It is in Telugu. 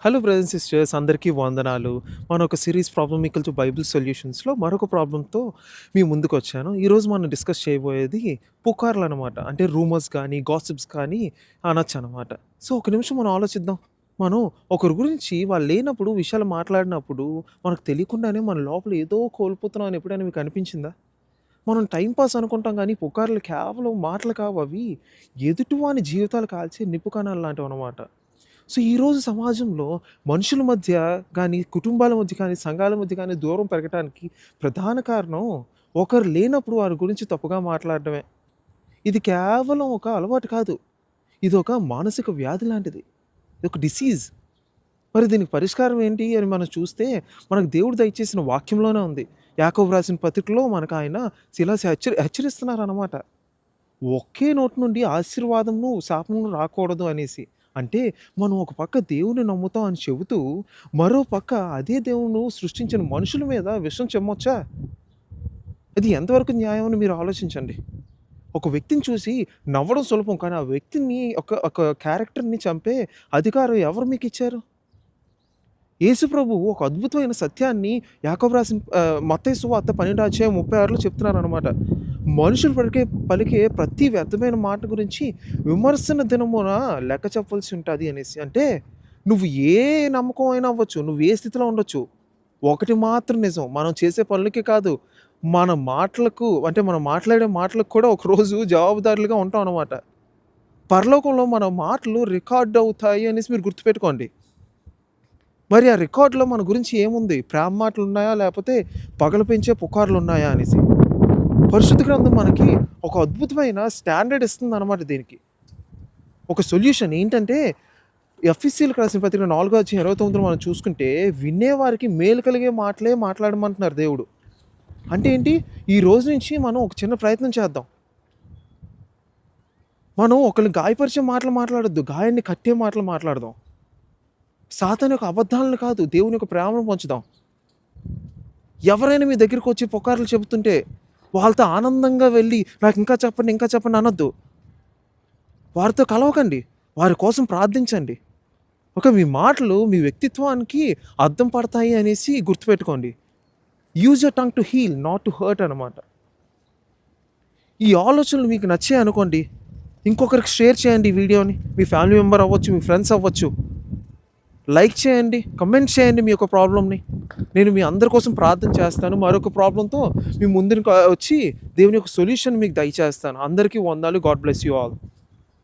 హలో బ్రదర్స్ అండ్ సిస్టర్స్, అందరికీ వందనాలు. మన ఒక series problem equal to bible సొల్యూషన్స్‌లో మరొక ప్రాబ్లమ్‌తో మీ ముందుకొచ్చాను. ఈరోజు మనం డిస్కస్ చేయబోయేది పుకార్లనమాట. అంటే రూమర్స్ కానీ, గాసిప్స్ కానీ అనొచ్చనమాట. సో, ఒక నిమిషం మనం ఆలోచిద్దాం. మనం ఒకరి గురించి వాళ్ళు లేనప్పుడు విషయాలు మాట్లాడినప్పుడు మనకు తెలియకుండానే మన లోపల ఏదో కోల్పోతున్నాం అని ఎప్పుడైనా మీకు అనిపించిందా? మనం టైమ్ పాస్ అనుకుంటాం గానీ, పుకార్లు కేవలం మాటలు కావు అవి. ఎదుటివాని జీవితాలు కాల్చే నిప్పు కణాలు లాంటివనమాట. సో, ఈరోజు సమాజంలో మనుషుల మధ్య గానీ, కుటుంబాల మధ్య కానీ, సంఘాల మధ్య కానీ దూరం పెరగటానికి ప్రధాన కారణం ఒకరు లేనప్పుడు వారి గురించి తప్పుగా మాట్లాడడమే. ఇది కేవలం ఒక అలవాటు కాదు. ఇదొక మానసిక వ్యాధి లాంటిది. ఇదొక డిసీజ్. మరి దీనికి పరిష్కారం ఏంటి అని మనం చూస్తే, మనకు దేవుడు దయచేసిన వాక్యంలోనే ఉంది. యాకోబు రాసిన పత్రికలో మనకు ఆయన ఇలా హెచ్చరిస్తున్నారనమాట. ఒకే నోటి నుండి ఆశీర్వాదమును, శాపమును రాకూడదు అనేసి. అంటే మనం ఒక పక్క దేవుడిని నమ్ముతాం అని చెబుతూ, మరో పక్క అదే దేవుడు సృష్టించిన మనుషుల మీద విషం చిమ్మొచ్చా? ఇది ఎంతవరకు న్యాయం అని మీరు ఆలోచించండి. ఒక వ్యక్తిని చూసి నవ్వడం సులభం. కానీ ఆ వ్యక్తిని ఒక ఒక క్యారెక్టర్‌ని చంపే అధికారం ఎవరు మీకిచ్చారు? యేసు ప్రభువు ఒక అద్భుతమైన సత్యాన్ని యాకోబు రాసిన మత్తయి సువార్త 12:36లో చెప్తున్నారనమాట. మనుషులు పలికే ప్రతి వ్యర్థమైన మాట గురించి విమర్శన దినమున లెక్క చెప్పవలసి ఉంటది అనేసి. అంటే నువ్వు ఏ నమ్మకం అయినా అవ్వచ్చు. నువ్వు ఏ స్థితిలో ఉండొచ్చు. ఒకటి మాత్రం నిజం. మనం చేసే పనులకే కాదు, మన మాటలకు అంటే మనం మాట్లాడే మాటలకు కూడా ఒకరోజు జవాబుదారులుగా ఉంటాం అనమాట. పరలోకంలో మన మాటలు రికార్డ్ అవుతాయి అనేసి మీరు గుర్తుపెట్టుకోండి. మరి ఆ రికార్డ్‌లో మన గురించి ఏముంది? ప్రేమ మాటలున్నాయా? లేపోతే పగలు పెంచే పుకార్లున్నాయా అనేసి. పరిశుద్ధ గ్రంథం మనకి ఒక అద్భుతమైన స్టాండర్డ్ ఇస్తుందనమాట దీనికి. ఒక సొల్యూషన్ ఏంటంటే, ఎఫెసీయులకు రాసిన పత్రిక 4:29 మనం చూసుకుంటే, వినేవారికి మేలు కలిగే మాటలే మాట్లాడమంటున్నారు దేవుడు. అంటే ఏంటి? ఈ రోజు నుంచి మనం ఒక చిన్న ప్రయత్నం చేద్దాం. మనం ఒకళ్ళని గాయపరిచే మాటలు మాట్లాడొద్దు. గాయాన్ని కట్టే మాటలు మాట్లాడదాం. సాతాను యొక్క అబద్ధాలను కాదు, దేవుని యొక్క ప్రేమను పంచుదాం. ఎవరైనా మీ దగ్గరికొచ్చి పుకార్లు చెబుతుంటే, వాళ్ళతో ఆనందంగా వెళ్ళి, నాకు ఇంకా చెప్పండి, ఇంకా చెప్పండి అనొద్దు. వారితో కలవకండి. వారి కోసం ప్రార్థించండి. మీ మాటలు మీ వ్యక్తిత్వానికి అద్దం పడతాయి అనేసి గుర్తుపెట్టుకోండి. Use your tongue to heal, not to hurt అనమాట. ఈ ఆలోచనలు మీకు నచ్చాయనుకోండి, ఇంకొకరికి షేర్ చేయండి ఈ వీడియోని. మీ ఫ్యామిలీ మెంబర్ అవ్వచ్చు, మీ ఫ్రెండ్స్ అవ్వచ్చు. లైక్ చేయండి, కమెంట్ చేయండి మీ యొక్క ప్రాబ్లమ్‌ని. నేను మీ అందరి కోసం ప్రార్థన చేస్తాను. మరొక ప్రాబ్లమ్‌తో మీ ముందుకు వచ్చి దేవుని యొక్క సొల్యూషన్ మీకు దయచేస్తాను. అందరికీ వందనాలు. God bless you all.